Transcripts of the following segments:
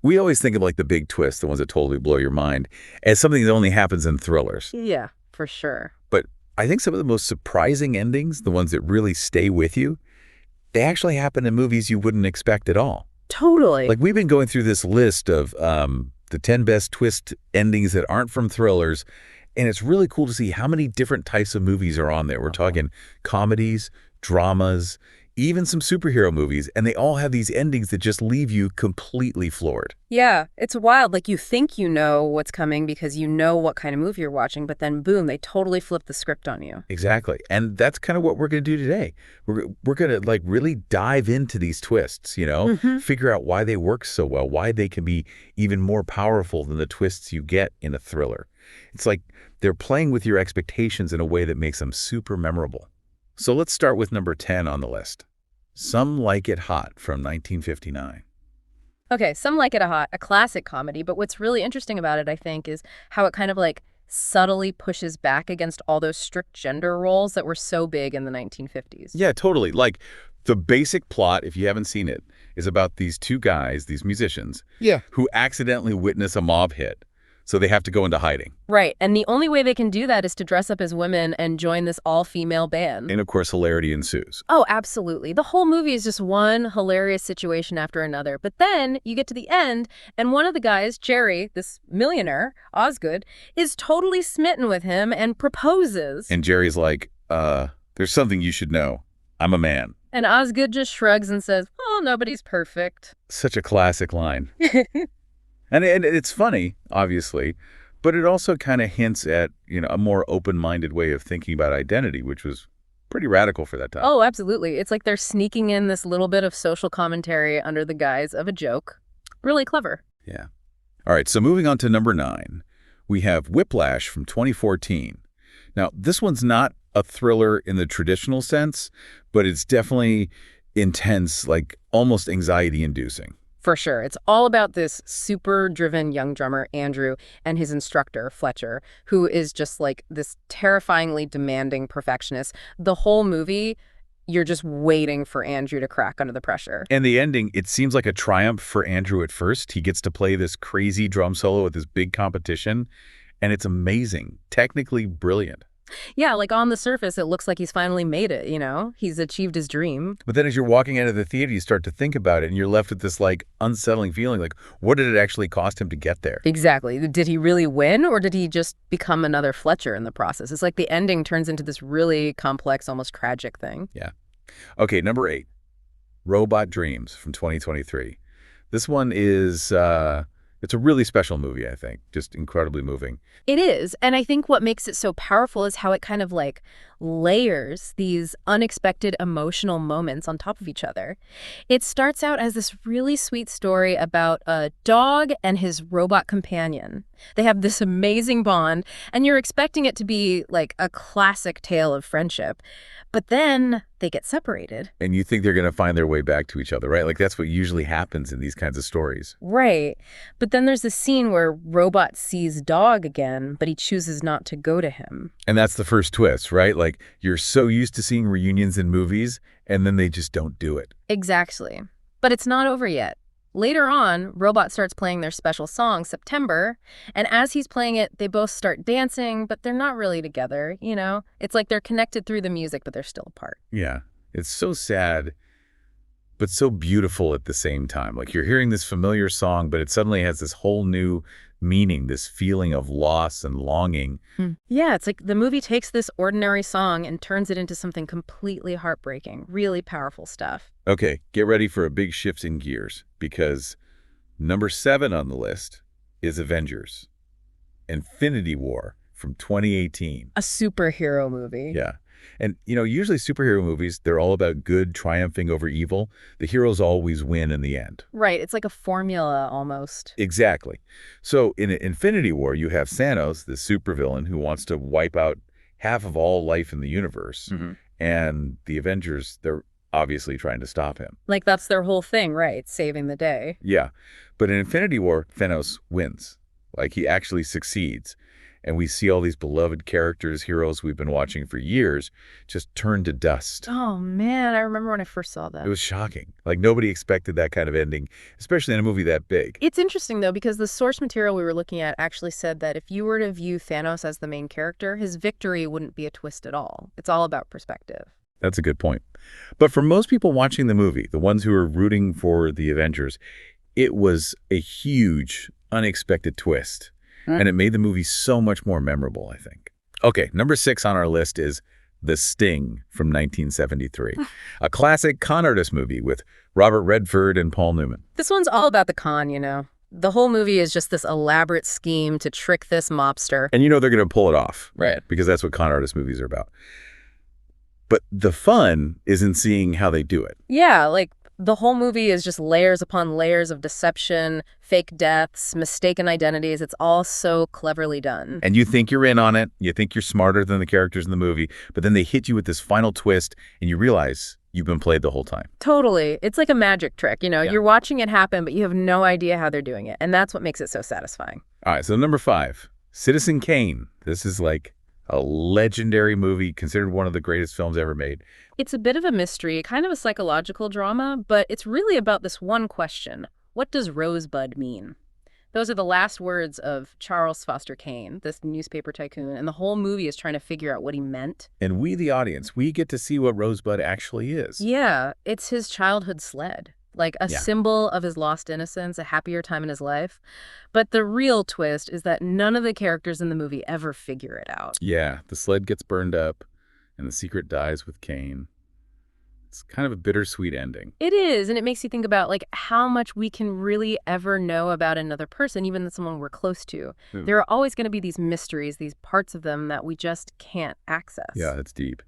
We always think of like the big twists, the ones that totally blow your mind, as something that only happens in thrillers. Yeah, for sure. But I think some of the most surprising endings, the ones that really stay with you, they actually happen in movies you wouldn't expect at all. Totally. Like we've been going through this list of the 10 best twist endings that aren't from thrillers, and it's really cool to see how many different types of movies are on there. We're talking comedies, dramas, even some superhero movies, and they all have these endings that just leave you completely floored. Yeah, it's wild. Like you think you know what's coming because you know what kind of movie you're watching, but then boom, they totally flip the script on you. Exactly. And that's kind of what we're going to do today. We're going to like really dive into these twists, figure out why they work so well, why they can be even more powerful than the twists you get in a thriller. It's like they're playing with your expectations in a way that makes them super memorable. So let's start with number 10 on the list. Some Like It Hot from 1959. Okay, Some Like It Hot, a classic comedy, but what's really interesting about it, I think, is how it kind of like subtly pushes back against all those strict gender roles that were so big in the 1950s. Yeah, totally. Like the basic plot, if you haven't seen it, is about these two guys, these musicians, who accidentally witness a mob hit. So they have to go into hiding. Right, and the only way they can do that is to dress up as women and join this all-female band. And of course, hilarity ensues. Oh, absolutely. The whole movie is just one hilarious situation after another. But then you get to the end, and one of the guys, Jerry, this millionaire, Osgood, is totally smitten with him and proposes. And Jerry's like, there's something you should know. I'm a man. And Osgood just shrugs and says, oh, nobody's perfect. Such a classic line. And it's funny, obviously, but it also kind of hints at, a more open-minded way of thinking about identity, which was pretty radical for that time. Oh, absolutely. It's like they're sneaking in this little bit of social commentary under the guise of a joke. Really clever. Yeah. All right, so moving on to number 9, we have Whiplash from 2014. Now, this one's not a thriller in the traditional sense, but it's definitely intense, like almost anxiety-inducing. For sure. It's all about this super driven young drummer, Andrew, and his instructor, Fletcher, who is just like this terrifyingly demanding perfectionist. The whole movie, you're just waiting for Andrew to crack under the pressure. And the ending, it seems like a triumph for Andrew at first. He gets to play this crazy drum solo at this big competition, and it's amazing, technically brilliant. Yeah, like on the surface, it looks like he's finally made it, He's achieved his dream. But then as you're walking out of the theater, you start to think about it, and you're left with this, like, unsettling feeling, like, what did it actually cost him to get there? Exactly. Did he really win, or did he just become another Fletcher in the process? It's like the ending turns into this really complex, almost tragic thing. Yeah. Okay, number 8, Robot Dreams from 2023. This one is, it's a really special movie, I think. Just incredibly moving. It is. And I think what makes it so powerful is how it kind of like layers these unexpected emotional moments on top of each other. It starts out as this really sweet story about a dog and his robot companion. They have this amazing bond, and you're expecting it to be like a classic tale of friendship. But then they get separated. And you think they're going to find their way back to each other, right? Like that's what usually happens in these kinds of stories. Right. But then there's this scene where Robot sees Dog again, but he chooses not to go to him. And that's the first twist, right? Like you're so used to seeing reunions in movies, and then they just don't do it. Exactly. But it's not over yet. Later on, Robot starts playing their special song, September, and as he's playing it, they both start dancing, but they're not really together, It's like they're connected through the music, but they're still apart. Yeah. It's so sad, but so beautiful at the same time. Like you're hearing this familiar song, but it suddenly has this whole new meaning, this feeling of loss and longing. Yeah, it's like the movie takes this ordinary song and turns it into something completely heartbreaking. Really powerful stuff. Okay, get ready for a big shift in gears, because number 7 on the list is Avengers: Infinity War from 2018. A superhero movie. Yeah. And, usually superhero movies, they're all about good triumphing over evil. The heroes always win in the end. Right. It's like a formula almost. Exactly. So in Infinity War, you have Thanos, the supervillain who wants to wipe out half of all life in the universe. And the Avengers, they're obviously trying to stop him. Like that's their whole thing, right? Saving the day. Yeah. But in Infinity War, Thanos wins. Like he actually succeeds. and we see all these beloved characters, heroes we've been watching for years, just turn to dust. Oh, man, I remember when I first saw It that. was shocking. Like, nobody expected that kind of ending, especially in a movie that big. It's interesting, though, because the source material we were looking at actually said that if you were to view Thanos as the main character, his victory wouldn't be a twist at all. It's all about perspective. That's a good point. But for most people watching the movie, the ones who are rooting for the Avengers, it was a huge, unexpected twist. And it made the movie so much more memorable, I think. Okay, number 6 on our list is The Sting from 1973, a classic con artist movie with Robert Redford and Paul Newman. This one's all about the con, you know. The whole movie is just this elaborate scheme to trick this mobster. And you know they're going to pull it off. Right. Because that's what con artist movies are about. But the fun is in seeing how they do it. Yeah, like the whole movie is just layers upon layers of deception, fake deaths, mistaken identities. It's all so cleverly done. And you think you're in on it. You think you're smarter than the characters in the movie. But then they hit you with this final twist, and you realize you've been played the whole time. Totally. It's like a magic trick. You know, Yeah. You're watching it happen, but you have no idea how they're doing it. And that's what makes it so satisfying. All right, so number 5, Citizen Kane. This is like a legendary movie, considered one of the greatest films ever made. It's a bit of a mystery, kind of a psychological drama, but it's really about this one question. What does rosebud mean? Those are the last words of Charles Foster Kane, this newspaper tycoon, and the whole movie is trying to figure out what he meant. And we, the audience, we get to see what rosebud actually is. Yeah, it's his childhood sled, like a symbol of his lost innocence, a happier time in his life. But the real twist is that none of the characters in the movie ever figure it out. Yeah, the sled gets burned up, and the secret dies with Kane. It's kind of a bittersweet ending. It is, and it makes you think about like how much we can really ever know about another person, even someone we're close to. There are always going to be these mysteries, these parts of them that we just can't access. Yeah, that's deep.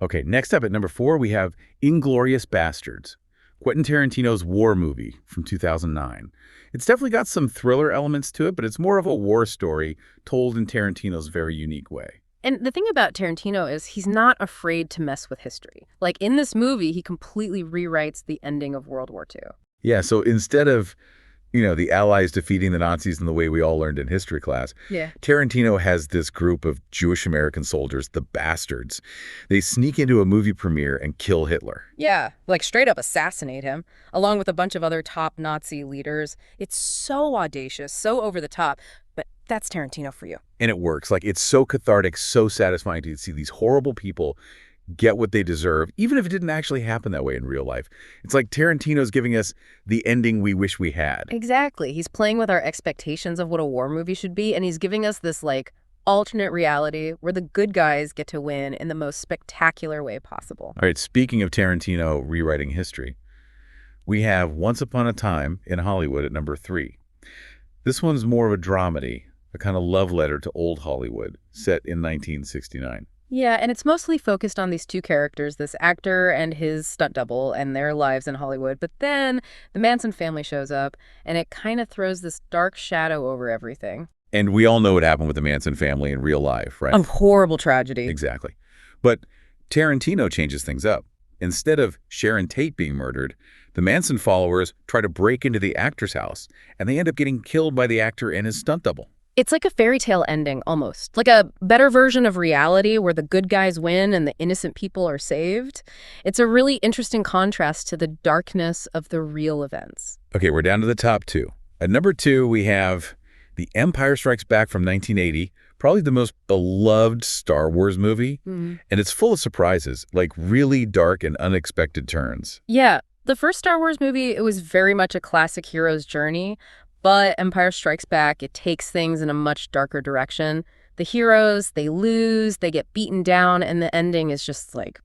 Okay, next up at number 4, we have Inglourious Basterds, Quentin Tarantino's war movie from 2009. It's definitely got some thriller elements to it, but it's more of a war story told in Tarantino's very unique way. And the thing about Tarantino is he's not afraid to mess with history. Like in this movie, he completely rewrites the ending of World War II. Yeah, so instead of, the Allies defeating the Nazis in the way we all learned in history class, Tarantino has this group of Jewish American soldiers, the Bastards. They sneak into a movie premiere and kill Hitler. Yeah, like straight up assassinate him, along with a bunch of other top Nazi leaders. It's so audacious, so over the top, but that's Tarantino for you. And it works. Like, it's so cathartic, so satisfying to see these horrible people get what they deserve, even if it didn't actually happen that way in real life. It's like Tarantino's giving us the ending we wish we had. Exactly. He's playing with our expectations of what a war movie should be, and he's giving us this, like, alternate reality where the good guys get to win in the most spectacular way possible. All right, speaking of Tarantino rewriting history, we have Once Upon a Time in Hollywood at number 3. This one's more of a dramedy, a kind of love letter to old Hollywood, set in 1969. Yeah, and it's mostly focused on these two characters, this actor and his stunt double and their lives in Hollywood. But then the Manson family shows up, and it kind of throws this dark shadow over everything. And we all know what happened with the Manson family in real life, right? A horrible tragedy. Exactly. But Tarantino changes things up. Instead of Sharon Tate being murdered, the Manson followers try to break into the actor's house, and they end up getting killed by the actor and his stunt double. It's like a fairy tale ending, almost. Like a better version of reality where the good guys win and the innocent people are saved. It's a really interesting contrast to the darkness of the real events. Okay, we're down to the top 2. At number 2, we have The Empire Strikes Back from 1980, probably the most beloved Star Wars movie. And it's full of surprises, like really dark and unexpected turns. Yeah, the first Star Wars movie, it was very much a classic hero's journey. But Empire Strikes Back, it takes things in a much darker direction. The heroes, they lose, they get beaten down, and the ending is just, like,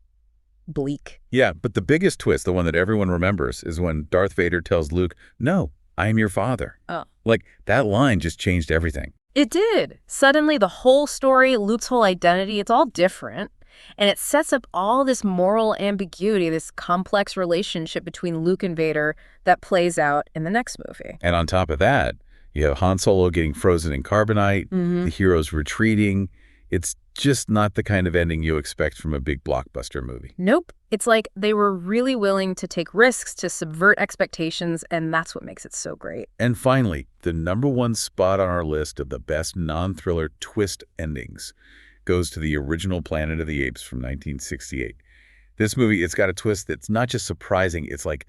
bleak. Yeah, but the biggest twist, the one that everyone remembers, is when Darth Vader tells Luke, "No, I am your father." Oh. Like, that line just changed everything. It did. Suddenly, the whole story, Luke's whole identity, it's all different. And it sets up all this moral ambiguity, this complex relationship between Luke and Vader that plays out in the next movie. And on top of that, you have Han Solo getting frozen in carbonite, the heroes retreating. It's just not the kind of ending you expect from a big blockbuster movie. Nope. It's like they were really willing to take risks to subvert expectations, and that's what makes it so great. And finally, the #1 spot on our list of the best non-thriller twist endings goes to the original Planet of the Apes from 1968. This movie, it's got a twist that's not just surprising, it's like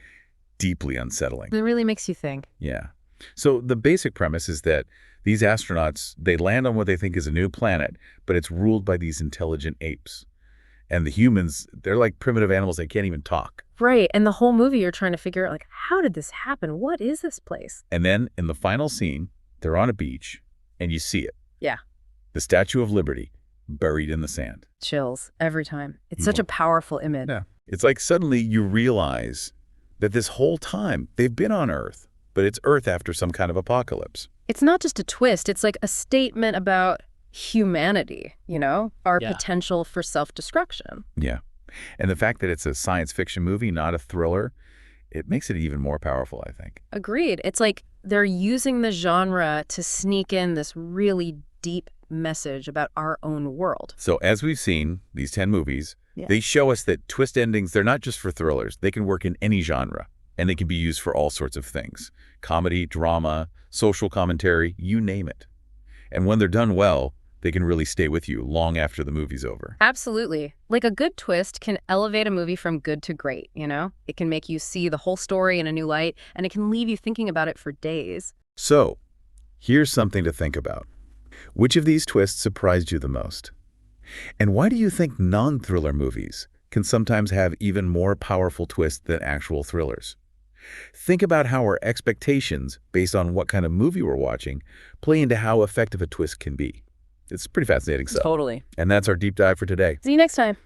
deeply unsettling. It really makes you think. Yeah. So the basic premise is that these astronauts, they land on what they think is a new planet, but it's ruled by these intelligent apes. And the humans, they're like primitive animals that can't even talk. Right, and the whole movie you're trying to figure out, like, how did this happen? What is this place? And then in the final scene, they're on a beach, and you see it. Yeah. The Statue of Liberty, buried in the sand. Chills every time. It's such a powerful image. Yeah. It's like suddenly you realize that this whole time they've been on Earth, but it's Earth after some kind of apocalypse. It's not just a twist. It's like a statement about humanity, our potential for self-destruction. Yeah. And the fact that it's a science fiction movie, not a thriller, it makes it even more powerful, I think. Agreed. It's like they're using the genre to sneak in this really deep message about our own world. So as we've seen, these 10 movies, they show us that twist endings, they're not just for thrillers. They can work in any genre, and they can be used for all sorts of things. Comedy, drama, social commentary, you name it. And when they're done well, they can really stay with you long after the movie's over. Absolutely. Like a good twist can elevate a movie from good to great, It can make you see the whole story in a new light, and it can leave you thinking about it for days. So, here's something to think about. Which of these twists surprised you the most? And why do you think non-thriller movies can sometimes have even more powerful twists than actual thrillers? Think about how our expectations, based on what kind of movie we're watching, play into how effective a twist can be. It's pretty fascinating stuff. Totally. And that's our deep dive for today. See you next time.